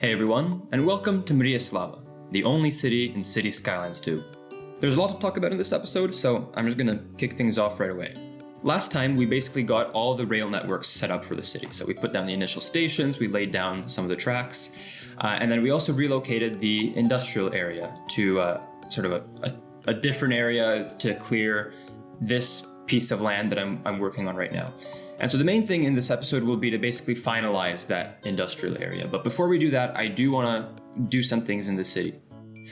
Hey everyone, and welcome to Mriyaslava, the only city in City Skylines 2. There's a lot to talk about in this episode, so I'm just gonna kick things off right away. Last time, we basically got all the rail networks set up for the city. So we put down the initial stations, we laid down some of the tracks, and then we also relocated the industrial area to sort of a different area to clear this piece of land that I'm working on right now. And so the main thing in this episode will be to basically finalize that industrial area. But before we do that, I do want to do some things in the city.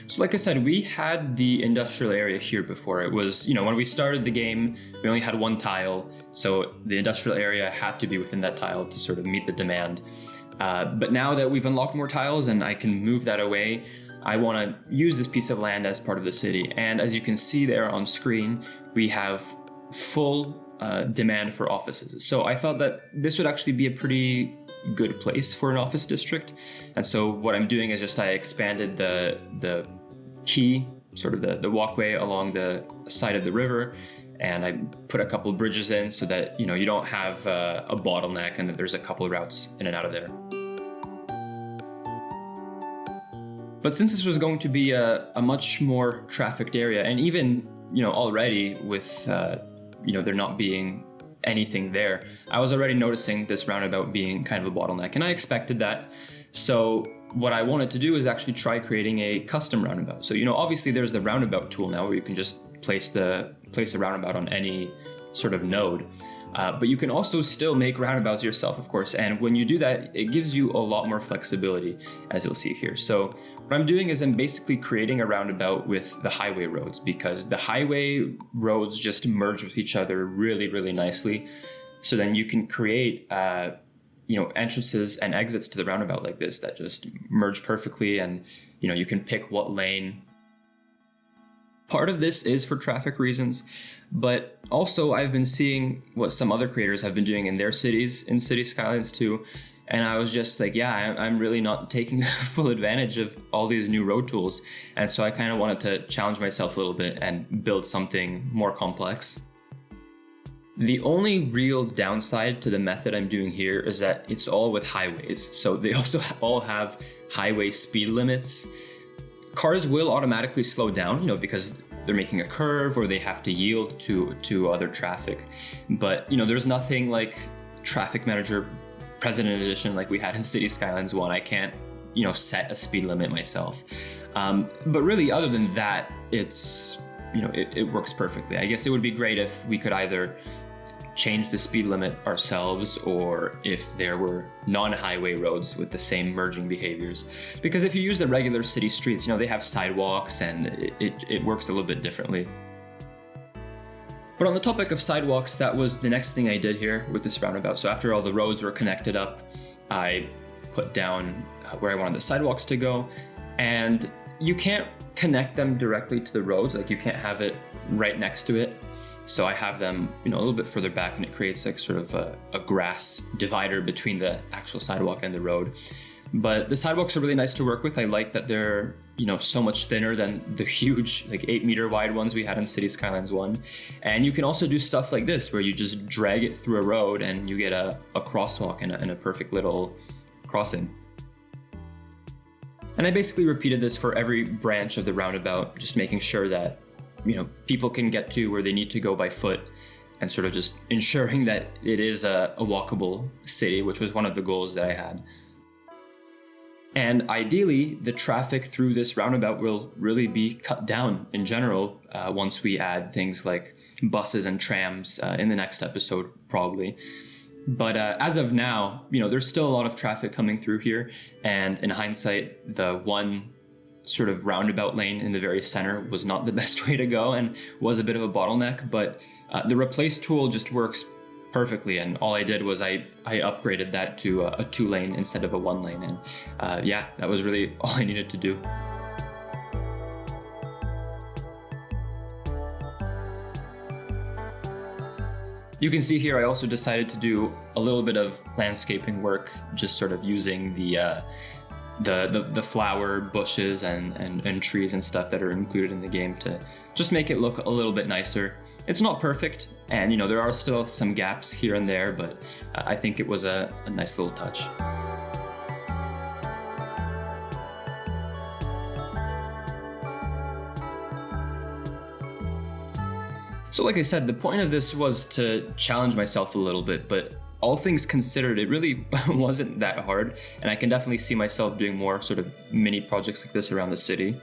So like I said, we had the industrial area here before. It was, when we started the game, we only had one tile. So the industrial area had to be within that tile to sort of meet the demand. But now that we've unlocked more tiles and I can move that away, I want to use this piece of land as part of the city. And as you can see there on screen, we have full demand for offices. So I thought that this would actually be a pretty good place for an office district. And so what I'm doing is just I expanded the quay, sort of the walkway along the side of the river, and I put a couple of bridges in so that you don't have a bottleneck and that there's a couple of routes in and out of there. But since this was going to be a much more trafficked area, and even already with there not being anything there, I was already noticing this roundabout being kind of a bottleneck, and I expected that. So what I wanted to do is actually try creating a custom roundabout. So obviously there's the roundabout tool now where you can just place a roundabout on any sort of node. But you can also still make roundabouts yourself, of course. And when you do that, it gives you a lot more flexibility, as you'll see here. So what I'm doing is I'm basically creating a roundabout with the highway roads, because the highway roads just merge with each other really, really nicely. So then you can create, entrances and exits to the roundabout like this that just merge perfectly. And, you can pick what lane. Part of this is for traffic reasons, but also I've been seeing what some other creators have been doing in their cities, in City Skylines 2, and I was just like, I'm really not taking full advantage of all these new road tools, and so I kind of wanted to challenge myself a little bit and build something more complex. The only real downside to the method I'm doing here is that it's all with highways, so they also all have highway speed limits. Cars will automatically slow down, because they're making a curve or they have to yield to other traffic. But, there's nothing like Traffic Manager President Edition like we had in City Skylines 1. I can't, set a speed limit myself. But really, other than that, it's, it works perfectly. I guess it would be great if we could either change the speed limit ourselves, or if there were non-highway roads with the same merging behaviors. Because if you use the regular city streets, they have sidewalks and it works a little bit differently. But on the topic of sidewalks, that was the next thing I did here with this roundabout. So after all the roads were connected up, I put down where I wanted the sidewalks to go. And you can't connect them directly to the roads, like you can't have it right next to it. So I have them, a little bit further back, and it creates like sort of a grass divider between the actual sidewalk and the road. But the sidewalks are really nice to work with. I like that they're, so much thinner than the huge, like 8-meter wide ones we had in City Skylines 1. And you can also do stuff like this, where you just drag it through a road and you get a crosswalk and a perfect little crossing. And I basically repeated this for every branch of the roundabout, just making sure that people can get to where they need to go by foot, and sort of just ensuring that it is a walkable city, which was one of the goals that I had. And ideally, the traffic through this roundabout will really be cut down in general once we add things like buses and trams in the next episode, probably. But as of now, there's still a lot of traffic coming through here. And in hindsight, the one sort of roundabout lane in the very center was not the best way to go and was a bit of a bottleneck, but the replace tool just works perfectly. And all I did was I upgraded that to a 2-lane instead of a 1-lane. And that was really all I needed to do. You can see here I also decided to do a little bit of landscaping work, just sort of using the flower bushes and trees and stuff that are included in the game to just make it look a little bit nicer. It's not perfect, and there are still some gaps here and there, but I think it was a nice little touch. So like I said, the point of this was to challenge myself a little bit, but all things considered, it really wasn't that hard. And I can definitely see myself doing more sort of mini projects like this around the city.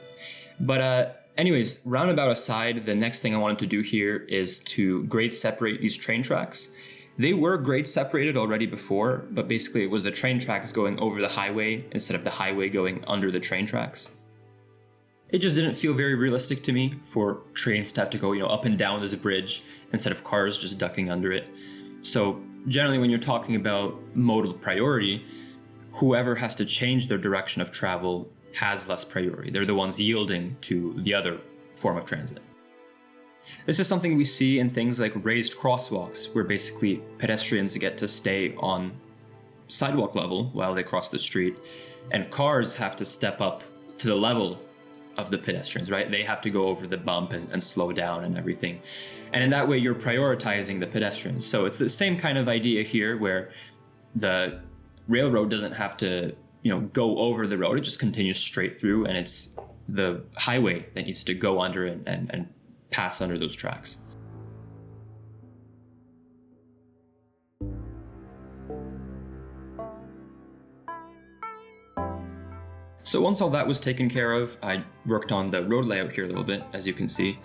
But anyways, roundabout aside, the next thing I wanted to do here is to grade separate these train tracks. They were grade separated already before, but basically it was the train tracks going over the highway instead of the highway going under the train tracks. It just didn't feel very realistic to me for trains to have to go, up and down this bridge instead of cars just ducking under it. So generally when you're talking about modal priority, whoever has to change their direction of travel has less priority. They're the ones yielding to the other form of transit. This is something we see in things like raised crosswalks, where basically pedestrians get to stay on sidewalk level while they cross the street, and cars have to step up to the level of the pedestrians, right? They have to go over the bump and slow down and everything. And in that way, you're prioritizing the pedestrians. So it's the same kind of idea here where the railroad doesn't have to, go over the road. It just continues straight through, and it's the highway that needs to go under and pass under those tracks. So once all that was taken care of, I worked on the road layout here a little bit, as you can see.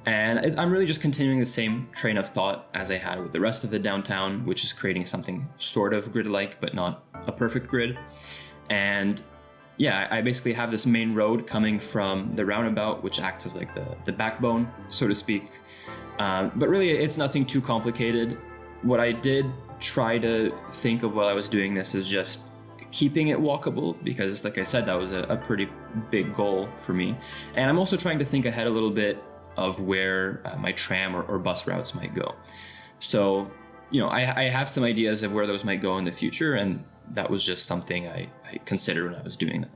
And I'm really just continuing the same train of thought as I had with the rest of the downtown, which is creating something sort of grid-like, but not a perfect grid. And yeah, I basically have this main road coming from the roundabout, which acts as like the backbone, so to speak. But really, it's nothing too complicated. What I did try to think of while I was doing this is just keeping it walkable, because like I said, that was a pretty big goal for me. And I'm also trying to think ahead a little bit of where my tram or bus routes might go. So, I have some ideas of where those might go in the future, and that was just something I considered when I was doing that.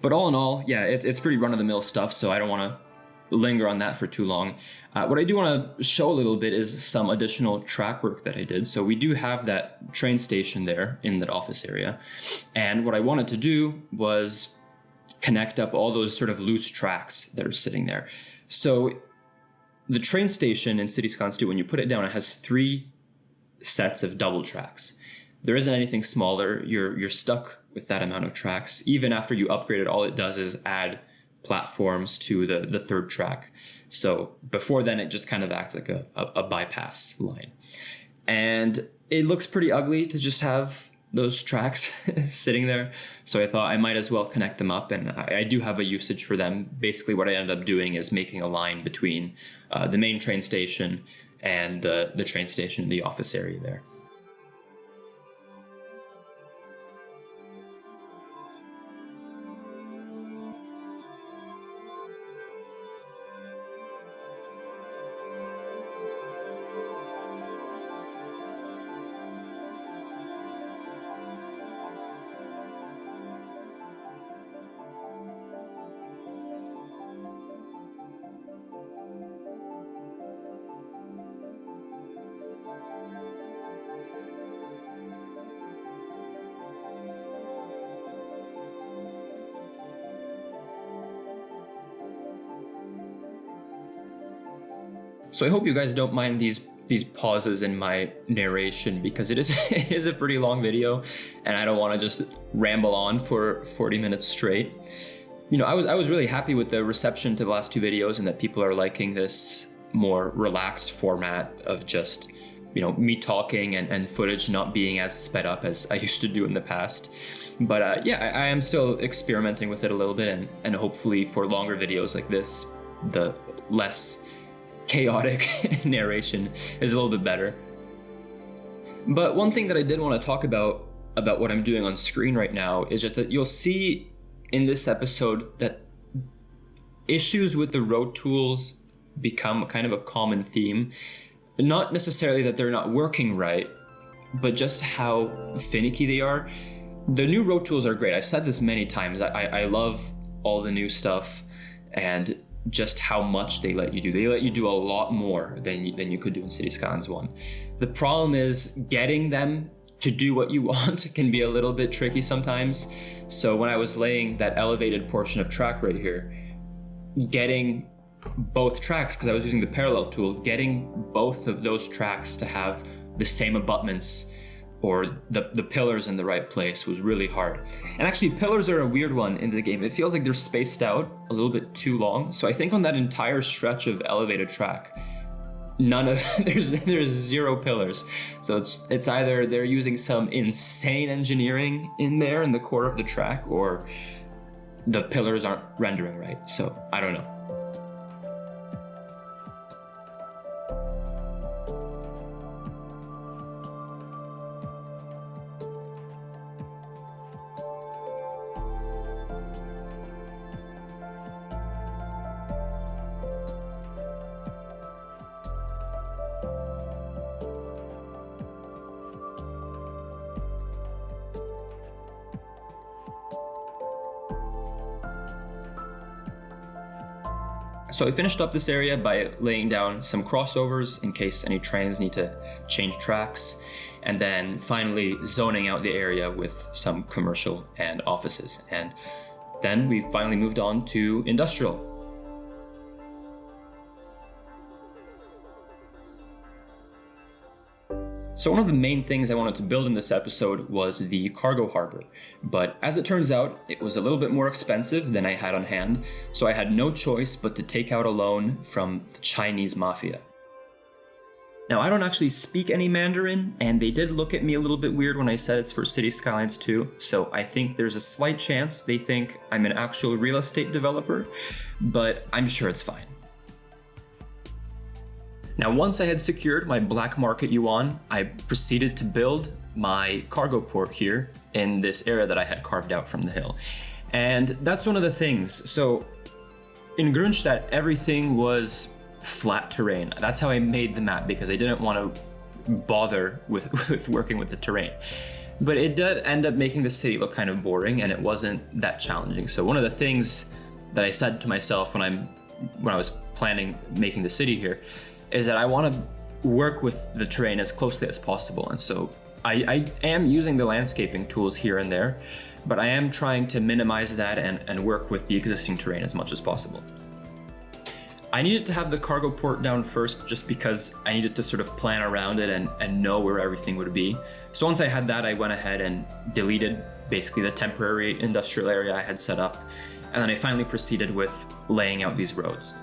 But all in all, yeah, it's pretty run-of-the-mill stuff, so I don't want to linger on that for too long. What I do want to show a little bit is some additional track work that I did. So we do have that train station there in that office area. And what I wanted to do was connect up all those sort of loose tracks that are sitting there. So the train station in City Skylines 2, when you put it down, it has 3 sets of double tracks. There isn't anything smaller. You're stuck with that amount of tracks. Even after you upgrade it, all it does is add platforms to the third track. So before then, it just kind of acts like a bypass line. And it looks pretty ugly to just have those tracks sitting there. So I thought I might as well connect them up, and I do have a usage for them. Basically, what I ended up doing is making a line between the main train station and the train station in the office area there. So I hope you guys don't mind these pauses in my narration, because it is a pretty long video, and I don't want to just ramble on for 40 minutes straight. I was really happy with the reception to the last 2 videos, and that people are liking this more relaxed format of just me talking and footage not being as sped up as I used to do in the past. But I am still experimenting with it a little bit, and hopefully for longer videos like this, the less chaotic narration is a little bit better. But one thing that I did want to talk about what I'm doing on screen right now is just that you'll see in this episode that issues with the road tools become kind of a common theme. Not necessarily that they're not working right, but just how finicky they are. The new road tools are great. I've said this many times. I love all the new stuff, and just how much they let you do. They let you do a lot more than you could do in City Skylines 1. The problem is getting them to do what you want can be a little bit tricky sometimes. So when I was laying that elevated portion of track right here, getting both tracks, because I was using the parallel tool, getting both of those tracks to have the same abutments or the pillars in the right place was really hard. And actually, pillars are a weird one in the game. It feels like they're spaced out a little bit too long. So I think on that entire stretch of elevated track, there's 0 pillars. So it's either they're using some insane engineering in there in the core of the track, or the pillars aren't rendering right. So I don't know. So I finished up this area by laying down some crossovers in case any trains need to change tracks, and then finally zoning out the area with some commercial and offices. And then we finally moved on to industrial. So one of the main things I wanted to build in this episode was the cargo harbor, but as it turns out, it was a little bit more expensive than I had on hand, so I had no choice but to take out a loan from the Chinese mafia. Now, I don't actually speak any Mandarin, and they did look at me a little bit weird when I said it's for City Skylines 2, so I think there's a slight chance they think I'm an actual real estate developer, but I'm sure it's fine. Now, once I had secured my black market yuan, I proceeded to build my cargo port here in this area that I had carved out from the hill. And that's one of the things. So in Grunstadt, everything was flat terrain. That's how I made the map, because I didn't want to bother with working with the terrain. But it did end up making the city look kind of boring, and it wasn't that challenging. So one of the things that I said to myself when I was planning making the city here is that I want to work with the terrain as closely as possible. And so I am using the landscaping tools here and there, but I am trying to minimize that and work with the existing terrain as much as possible. I needed to have the cargo port down first just because I needed to sort of plan around it and know where everything would be. So once I had that, I went ahead and deleted basically the temporary industrial area I had set up. And then I finally proceeded with laying out these roads.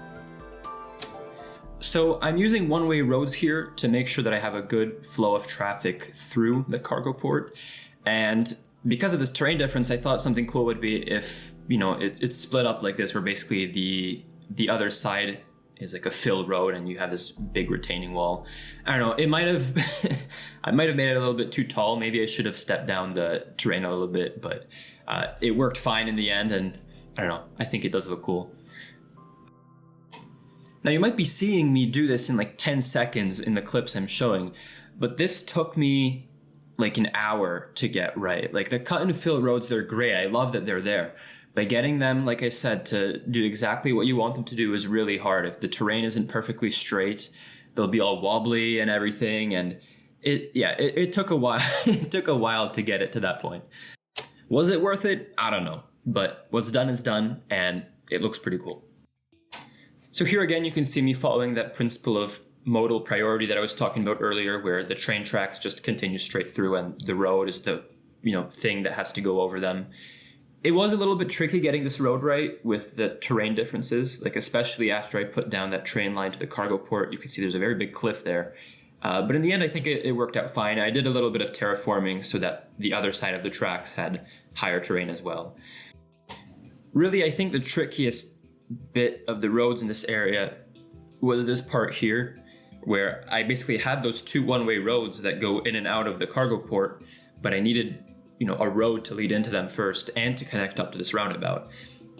So I'm using one-way roads here to make sure that I have a good flow of traffic through the cargo port. And because of this terrain difference, I thought something cool would be if, it's split up like this, where basically the other side is like a fill road and you have this big retaining wall. I don't know, it might have, I might have made it a little bit too tall. Maybe I should have stepped down the terrain a little bit, but it worked fine in the end. And I don't know, I think it does look cool. Now, you might be seeing me do this in like 10 seconds in the clips I'm showing, but this took me like an hour to get right. Like the cut and fill roads, they're great. I love that they're there. But getting them, like I said, to do exactly what you want them to do is really hard. If the terrain isn't perfectly straight, they'll be all wobbly and everything. And it took a while. It took a while to get it to that point. Was it worth it? I don't know. But what's done is done, and it looks pretty cool. So here again, you can see me following that principle of modal priority that I was talking about earlier, where the train tracks just continue straight through and the road is the thing that has to go over them. It was a little bit tricky getting this road right with the terrain differences, like especially after I put down that train line to the cargo port. You can see there's a very big cliff there. But in the end, I think it worked out fine. I did a little bit of terraforming so that the other side of the tracks had higher terrain as well. Really, I think the trickiest bit of the roads in this area was this part here, where I basically had those two one-way roads that go in and out of the cargo port, but I needed a road to lead into them first and to connect up to this roundabout.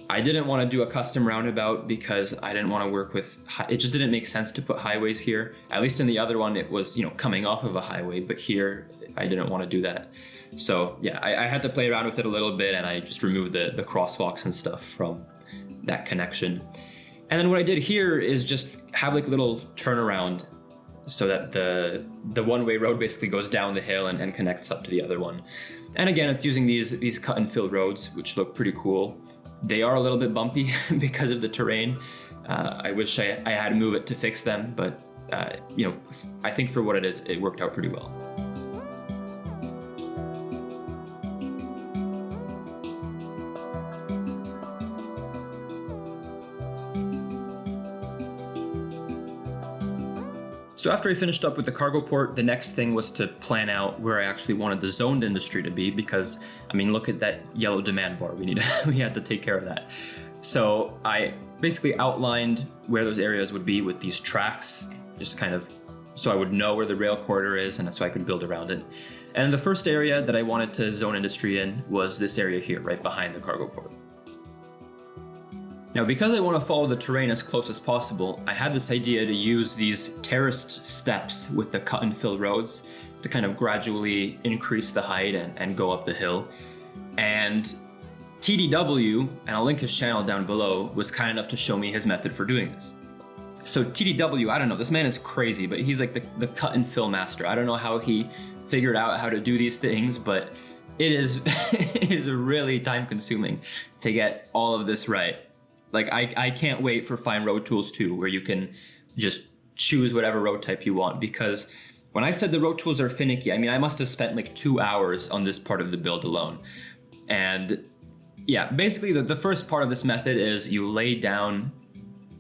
I didn't want to do a custom roundabout because I didn't want to work with, it just didn't make sense to put highways here. At least in the other one, it was, coming off of a highway, but here I didn't want to do that. So yeah, I had to play around with it a little bit, and I just removed the crosswalks and stuff from that connection. And then what I did here is just have like a little turnaround so that the one-way road basically goes down the hill and connects up to the other one. And again, it's using these cut and fill roads, which look pretty cool. They are a little bit bumpy because of the terrain, I wish I had to move it to fix them, but I think for what it is, it worked out pretty well. So after I finished up with the cargo port, the next thing was to plan out where I actually wanted the zoned industry to be, because I mean, look at that yellow demand bar. We had to take care of that. So I basically outlined where those areas would be with these tracks, just kind of so I would know where the rail corridor is and so I could build around it. And the first area that I wanted to zone industry in was this area here, right behind the cargo port. Now, because I want to follow the terrain as close as possible, I had this idea to use these terraced steps with the cut and fill roads to kind of gradually increase the height and go up the hill. And TDW, and I'll link his channel down below, was kind enough to show me his method for doing this. So TDW, I don't know, this man is crazy, but he's like the cut and fill master. I don't know how he figured out how to do these things, but it is, it is really time consuming to get all of this right. Like, I can't wait for Fine Road Tools 2, where you can just choose whatever road type you want, because when I said the road tools are finicky, I mean, I must have spent like 2 hours on this part of the build alone. And yeah, basically the first part of this method is you lay down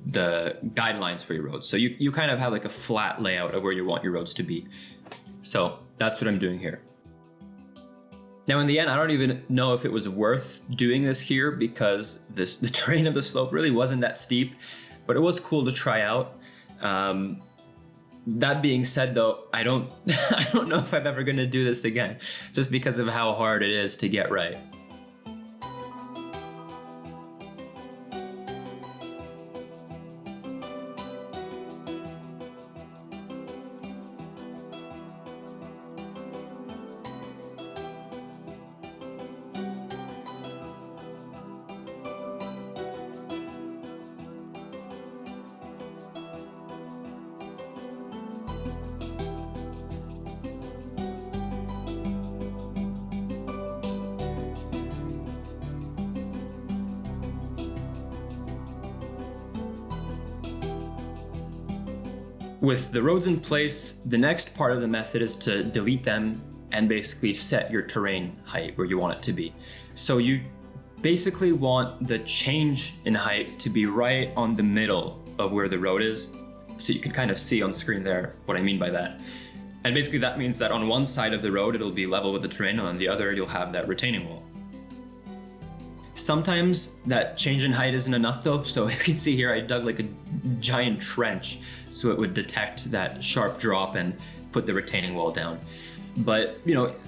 the guidelines for your roads. So you kind of have like a flat layout of where you want your roads to be. So that's what I'm doing here. Now, in the end, I don't even know if it was worth doing this here, because the terrain of the slope really wasn't that steep, but it was cool to try out. That being said, though, I don't know if I'm ever going to do this again, just because of how hard it is to get right. With the roads in place, the next part of the method is to delete them and basically set your terrain height where you want it to be. So you basically want the change in height to be right on the middle of where the road is. So you can kind of see on screen there what I mean by that. And basically that means that on one side of the road, it'll be level with the terrain, and on the other, you'll have that retaining wall. Sometimes that change in height isn't enough though, so you can see here I dug like a giant trench so it would detect that sharp drop and put the retaining wall down. But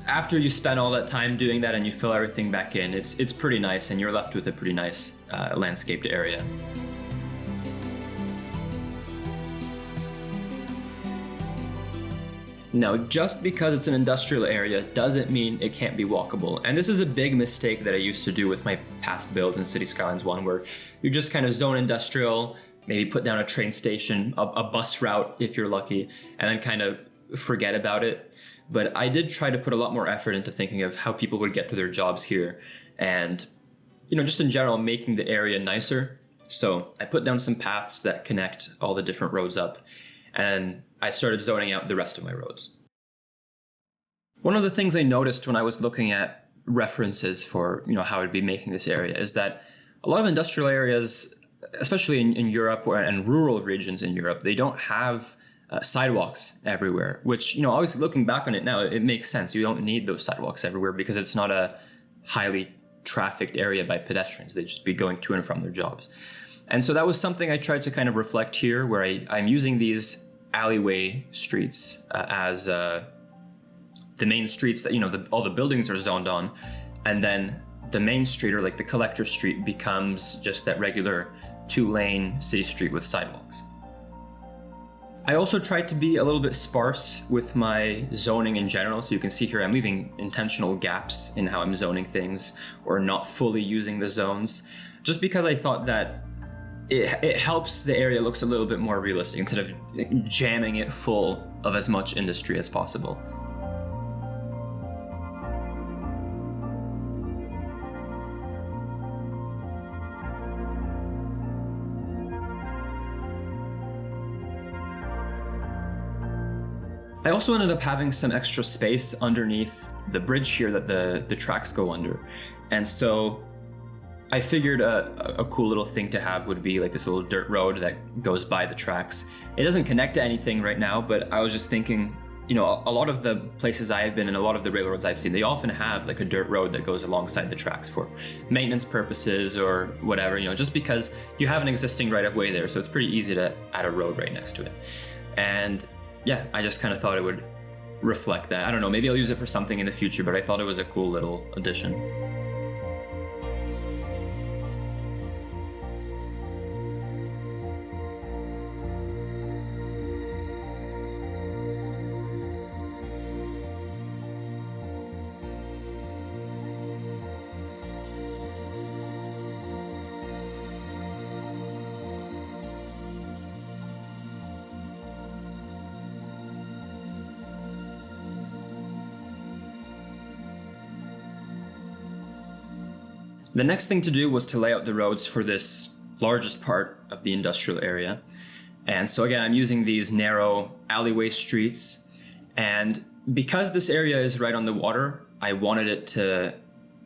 after you spend all that time doing that and you fill everything back in, it's pretty nice, and you're left with a pretty nice landscaped area. Now, just because it's an industrial area doesn't mean it can't be walkable. And this is a big mistake that I used to do with my past builds in City Skylines 1, where you just kind of zone industrial, maybe put down a train station, a bus route if you're lucky, and then kind of forget about it. But I did try to put a lot more effort into thinking of how people would get to their jobs here, and just in general, making the area nicer. So I put down some paths that connect all the different roads up, and I started zoning out the rest of my roads. One of the things I noticed when I was looking at references for how I'd be making this area is that a lot of industrial areas, especially in Europe and rural regions in Europe, they don't have sidewalks everywhere, which, obviously looking back on it now, it makes sense. You don't need those sidewalks everywhere because it's not a highly trafficked area by pedestrians. They'd just be going to and from their jobs. And so that was something I tried to kind of reflect here, where I'm using these alleyway streets as the main streets that all the buildings are zoned on, and then the main street, or like the collector street, becomes just that regular 2-lane city street with sidewalks. I also tried to be a little bit sparse with my zoning in general. So you can see here I'm leaving intentional gaps in how I'm zoning things, or not fully using the zones, just because I thought that it helps the area looks a little bit more realistic instead of jamming it full of as much industry as possible. I also ended up having some extra space underneath the bridge here that the tracks go under. And so I figured a cool little thing to have would be like this little dirt road that goes by the tracks. It doesn't connect to anything right now, but I was just thinking, a lot of the places I've been and a lot of the railroads I've seen, they often have like a dirt road that goes alongside the tracks for maintenance purposes or whatever, just because you have an existing right of way there. So it's pretty easy to add a road right next to it. And yeah, I just kind of thought it would reflect that. I don't know, maybe I'll use it for something in the future, but I thought it was a cool little addition. The next thing to do was to lay out the roads for this largest part of the industrial area. And so again, I'm using these narrow alleyway streets. And because this area is right on the water, I wanted it to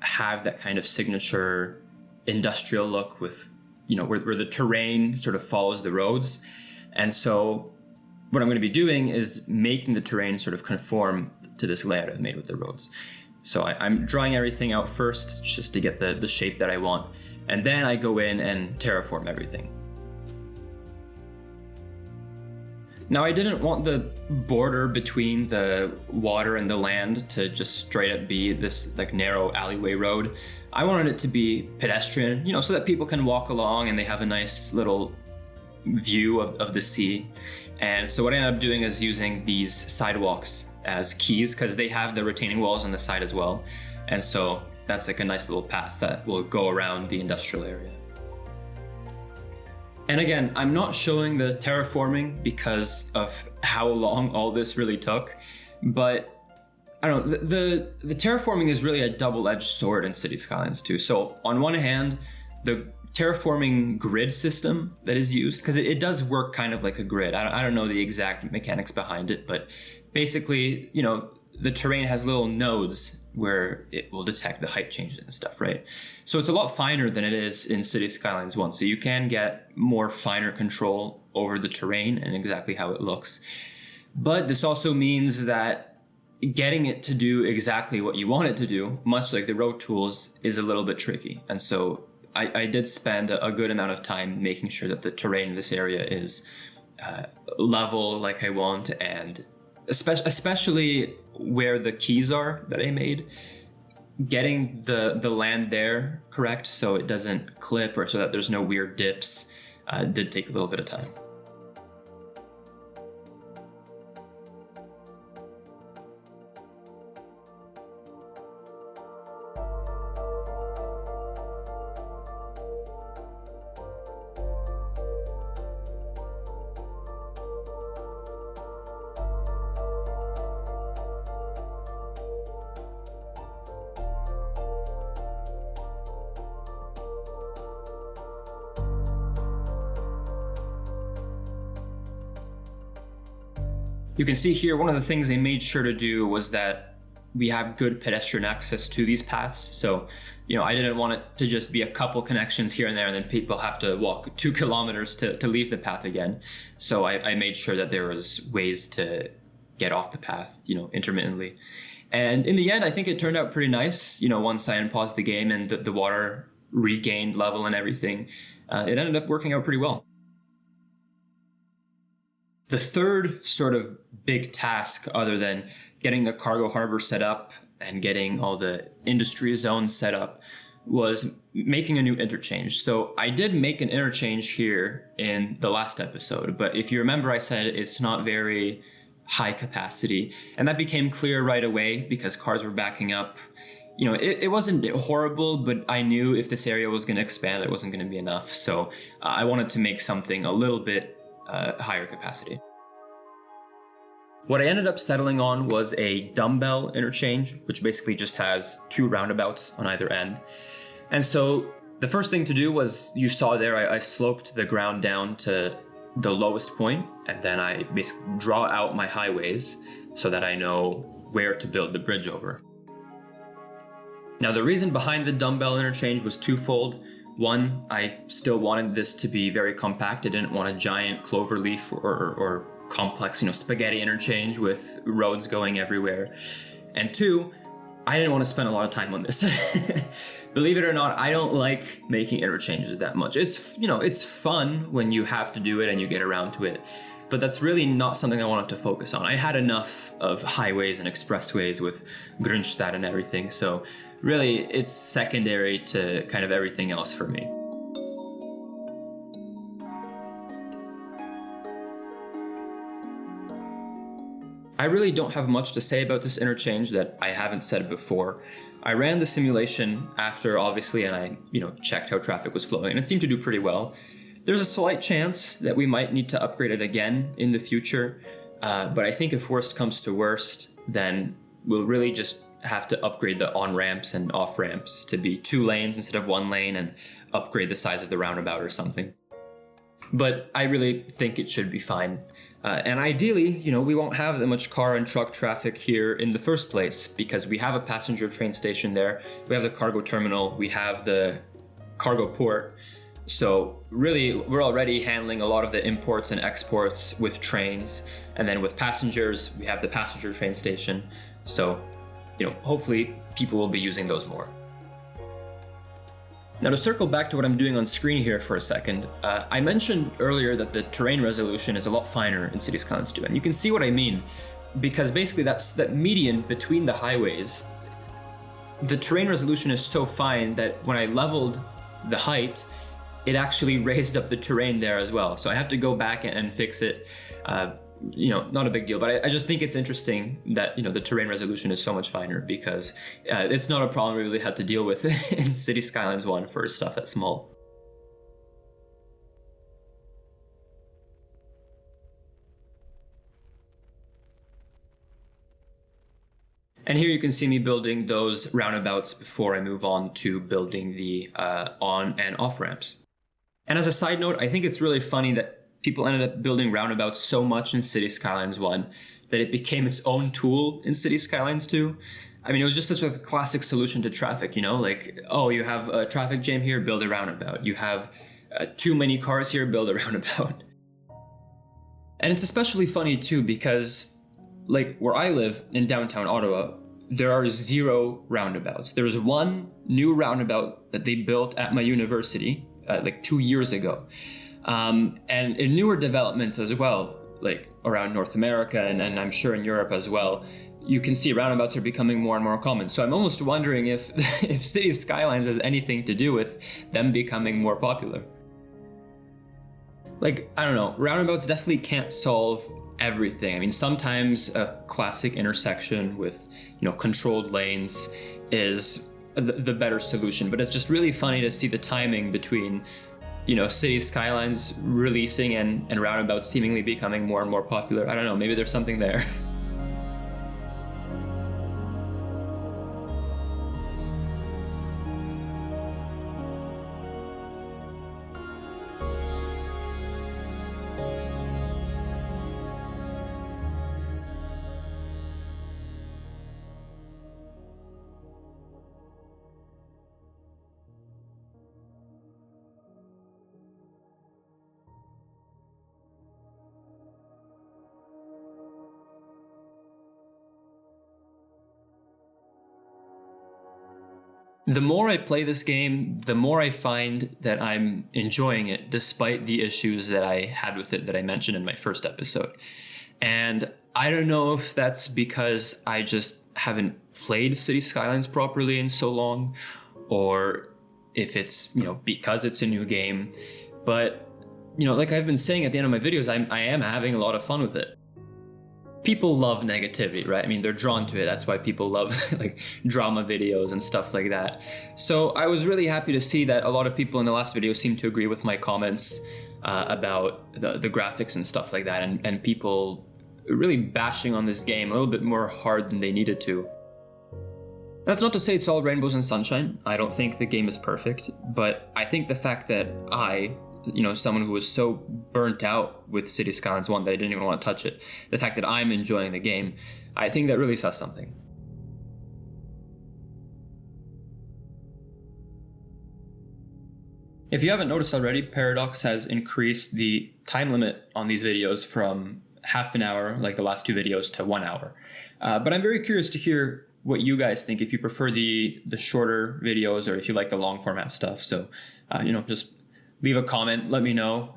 have that kind of signature industrial look with, where the terrain sort of follows the roads. And so what I'm going to be doing is making the terrain sort of conform to this layout I've made with the roads. So I'm drawing everything out first just to get the shape that I want. And then I go in and terraform everything. Now I didn't want the border between the water and the land to just straight up be this like narrow alleyway road. I wanted it to be pedestrian, so that people can walk along and they have a nice little view of the sea. And so what I ended up doing is using these sidewalks as quays because they have the retaining walls on the side as well. And so that's like a nice little path that will go around the industrial area. And again, I'm not showing the terraforming because of how long all this really took, but I don't know, the terraforming is really a double-edged sword in City Skylines too. So on one hand, the terraforming grid system that is used, because it does work kind of like a grid. I don't know the exact mechanics behind it, but basically, the terrain has little nodes where it will detect the height changes and stuff, right? So it's a lot finer than it is in City Skylines 1. So you can get more finer control over the terrain and exactly how it looks. But this also means that getting it to do exactly what you want it to do, much like the road tools, is a little bit tricky. And so I did spend a good amount of time making sure that the terrain in this area is level like I want, and especially where the quays are that I made, getting the land there correct so it doesn't clip or so that there's no weird dips did take a little bit of time. You can see here, one of the things they made sure to do was that we have good pedestrian access to these paths. So, I didn't want it to just be a couple connections here and there and then people have to walk 2 kilometers to leave the path again. So I made sure that there was ways to get off the path, intermittently. And in the end, I think it turned out pretty nice. Once I unpaused the game and the water regained level and everything, it ended up working out pretty well. The third sort of big task, other than getting the cargo harbor set up and getting all the industry zones set up, was making a new interchange. So I did make an interchange here in the last episode, but if you remember, I said it's not very high capacity, and that became clear right away because cars were backing up. It wasn't horrible, but I knew if this area was going to expand, it wasn't going to be enough. So I wanted to make something a little bit higher capacity. What I ended up settling on was a Dumbbell interchange, which basically just has 2 roundabouts on either end. And so the first thing to do was, you saw there, I sloped the ground down to the lowest point, and then I basically draw out my highways so that I know where to build the bridge over. Now, the reason behind the dumbbell interchange was twofold. One, I still wanted this to be very compact. I didn't want a giant cloverleaf or complex, spaghetti interchange with roads going everywhere. And two, I didn't want to spend a lot of time on this. Believe it or not, I don't like making interchanges that much. It's fun when you have to do it and you get around to it, but that's really not something I wanted to focus on. I had enough of highways and expressways with Grünstadt and everything, so really it's secondary to kind of everything else for me. I really don't have much to say about this interchange that I haven't said before. I ran the simulation after, obviously, and I, checked how traffic was flowing, and it seemed to do pretty well. There's a slight chance that we might need to upgrade it again in the future, but I think if worst comes to worst, then we'll really just have to upgrade the on-ramps and off-ramps to be 2 lanes instead of 1 lane and upgrade the size of the roundabout or something. But I really think it should be fine. And ideally, we won't have that much car and truck traffic here in the first place because we have a passenger train station there, we have the cargo terminal, we have the cargo port. So really, we're already handling a lot of the imports and exports with trains. And then with passengers, we have the passenger train station. So, hopefully people will be using those more. Now, to circle back to what I'm doing on screen here for a second, I mentioned earlier that the terrain resolution is a lot finer in City Skylines 2, and you can see what I mean, because basically that's that median between the highways. The terrain resolution is so fine that when I leveled the height, it actually raised up the terrain there as well. So I have to go back and fix it. Not a big deal, but I just think it's interesting that, the terrain resolution is so much finer because it's not a problem we really had to deal with in City Skylines 1 for stuff that's small. And here you can see me building those roundabouts before I move on to building the on and off ramps. And as a side note, I think it's really funny that people ended up building roundabouts so much in City Skylines 1 that it became its own tool in City Skylines 2. I mean, it was just such a classic solution to traffic, you have a traffic jam here, build a roundabout. You have too many cars here, build a roundabout. And it's especially funny too because, where I live in downtown Ottawa, there are 0 roundabouts. There's 1 new roundabout that they built at my university 2 years ago. And in newer developments as well, around North America and I'm sure in Europe as well, you can see roundabouts are becoming more and more common. So I'm almost wondering if City Skylines has anything to do with them becoming more popular. I don't know, roundabouts definitely can't solve everything. I mean, sometimes a classic intersection with, controlled lanes is the better solution, but it's just really funny to see the timing between City Skylines releasing and roundabouts seemingly becoming more and more popular. I don't know, maybe there's something there. The more I play this game, the more I find that I'm enjoying it, despite the issues that I had with it that I mentioned in my first episode. And I don't know if that's because I just haven't played City Skylines properly in so long, or if it's, because it's a new game. But, like I've been saying at the end of my videos, I am having a lot of fun with it. People love negativity, right? I mean, they're drawn to it. That's why people love drama videos and stuff like that. So I was really happy to see that a lot of people in the last video seemed to agree with my comments about the graphics and stuff like that, and people really bashing on this game a little bit more hard than they needed to. That's not to say it's all rainbows and sunshine. I don't think the game is perfect, but I think the fact that someone who was so burnt out with City Skylines 1 that I didn't even want to touch it. The fact that I'm enjoying the game, I think that really says something. If you haven't noticed already, Paradox has increased the time limit on these videos from half an hour, like the last two videos, to 1 hour. But I'm very curious to hear what you guys think, if you prefer the shorter videos or if you like the long format stuff. So, just leave a comment, let me know.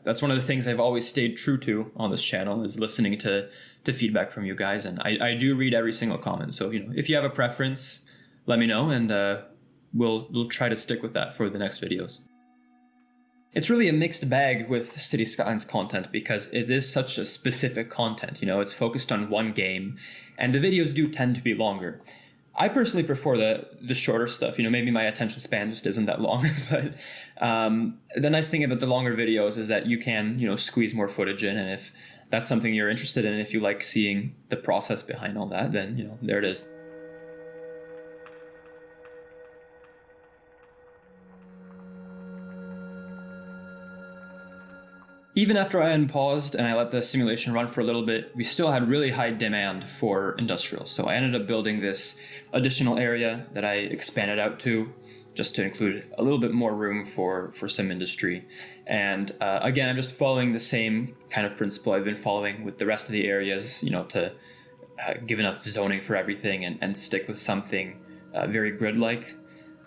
That's one of the things I've always stayed true to on this channel, is listening to feedback from you guys. And I do read every single comment. So, if you have a preference, let me know, and we'll try to stick with that for the next videos. It's really a mixed bag with City Skylines content because it is such a specific content. It's focused on one game, and the videos do tend to be longer. I personally prefer the shorter stuff. Maybe my attention span just isn't that long. But the nice thing about the longer videos is that you can, squeeze more footage in, and if that's something you're interested in, if you like seeing the process behind all that, then there it is. Even after I unpaused and I let the simulation run for a little bit, we still had really high demand for industrial. So I ended up building this additional area that I expanded out to, just to include a little bit more room for some industry. And again, I'm just following the same kind of principle I've been following with the rest of the areas, to give enough zoning for everything and stick with something very grid-like.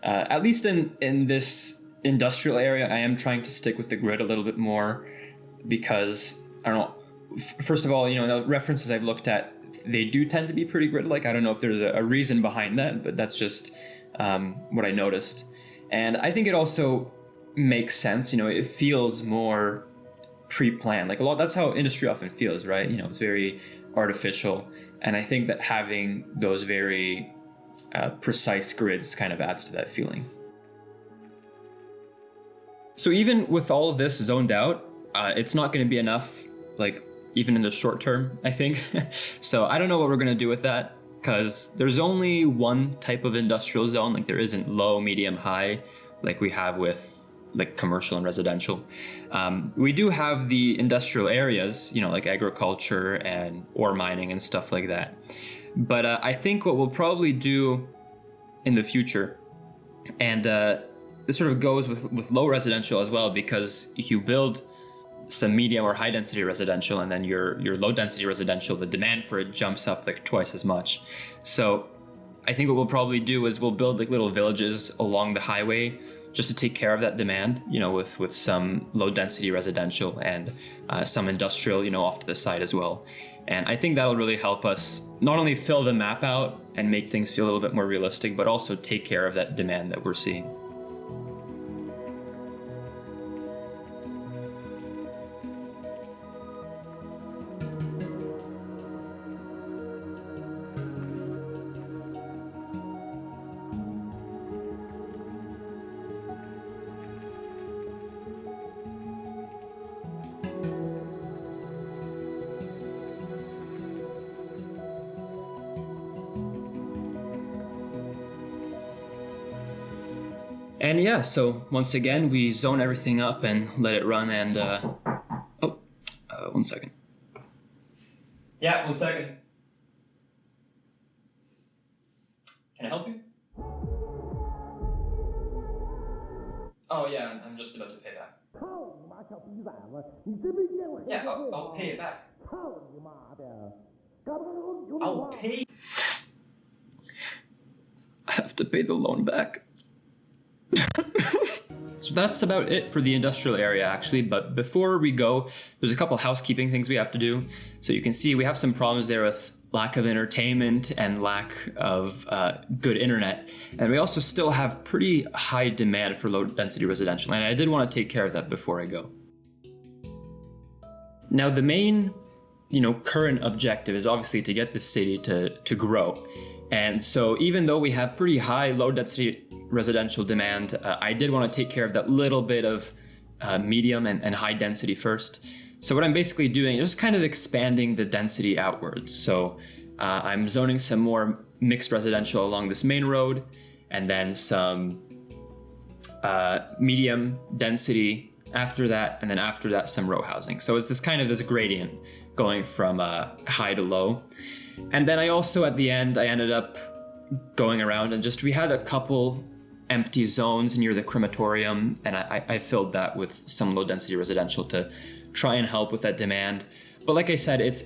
At least in this industrial area, I am trying to stick with the grid a little bit more, because I don't know, first of all, the references I've looked at, they do tend to be pretty grid-like. I don't know if there's a reason behind that, but that's just what I noticed. And I think it also makes sense. It feels more pre-planned. Like that's how industry often feels, right? It's very artificial. And I think that having those very precise grids kind of adds to that feeling. So even with all of this zoned out, it's not going to be enough, like even in the short term, I think. So I don't know what we're going to do with that, because there's only one type of industrial zone. Like there isn't low, medium, high, like we have with like commercial and residential. We do have the industrial areas, like agriculture and ore mining and stuff like that. But I think what we'll probably do in the future, and this sort of goes with low residential as well, because if you build some medium or high density residential and then your low density residential, the demand for it jumps up like twice as much. So I think what we'll probably do is we'll build like little villages along the highway just to take care of that demand, with some low density residential and some industrial, off to the side as well. And I think that'll really help us not only fill the map out and make things feel a little bit more realistic, but also take care of that demand that we're seeing. And yeah, so once again, we zone everything up and let it run, and 1 second. Yeah, 1 second. Can I help you? Oh yeah, I'm just about to pay back. Yeah, I'll pay it back. I'll pay. I have to pay the loan back. So that's about it for the industrial area, actually. But before we go, there's a couple housekeeping things we have to do. So you can see we have some problems there with lack of entertainment and lack of good internet. And we also still have pretty high demand for low density residential. And I did want to take care of that before I go. Now, the main, current objective is obviously to get the city to grow. And so even though we have pretty high low density residential demand, I did want to take care of that little bit of medium and high density first. So what I'm basically doing is just kind of expanding the density outwards. So I'm zoning some more mixed residential along this main road, and then some medium density after that, and then after that, some row housing. So it's this gradient going from high to low. And then I also, at the end, I ended up going around and we had a couple empty zones near the crematorium, and I filled that with some low density residential to try and help with that demand. But like I said, it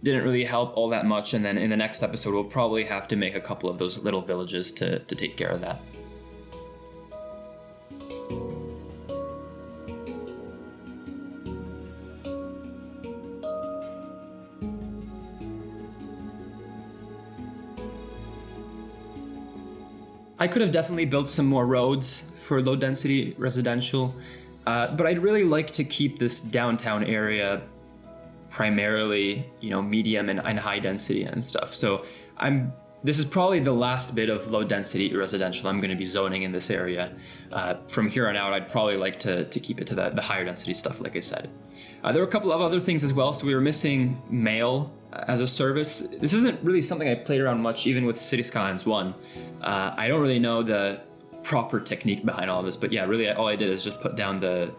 didn't really help all that much, and then in the next episode we'll probably have to make a couple of those little villages to take care of that. I could have definitely built some more roads for low density residential, but I'd really like to keep this downtown area primarily, medium and high density and stuff. So this is probably the last bit of low density residential I'm going to be zoning in this area. From here on out, I'd probably like to keep it to the higher density stuff, like I said. There were a couple of other things as well. So we were missing mail as a service. This isn't really something I played around much, even with City Skylines 1. I don't really know the proper technique behind all of this, but yeah, really all I did is just put down the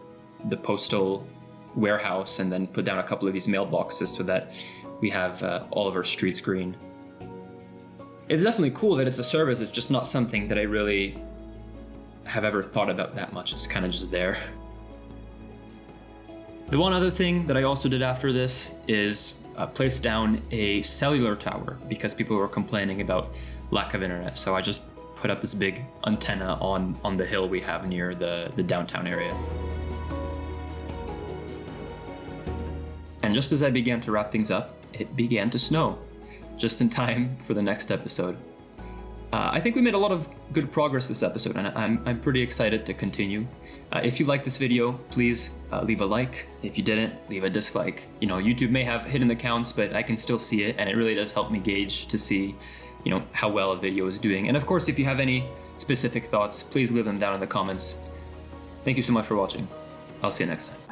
postal warehouse and then put down a couple of these mailboxes so that we have all of our streets green. It's definitely cool that it's a service. It's just not something that I really have ever thought about that much. It's kind of just there. The one other thing that I also did after this is place down a cellular tower because people were complaining about lack of internet. So I just put up this big antenna on the hill we have near the downtown area. And just as I began to wrap things up, it began to snow, just in time for the next episode. I think we made a lot of good progress this episode, and I'm pretty excited to continue. If you liked this video, please leave a like. If you didn't, leave a dislike. YouTube may have hidden the counts, but I can still see it, and it really does help me gauge to see, how well a video is doing. And of course, if you have any specific thoughts, please leave them down in the comments. Thank you so much for watching. I'll see you next time.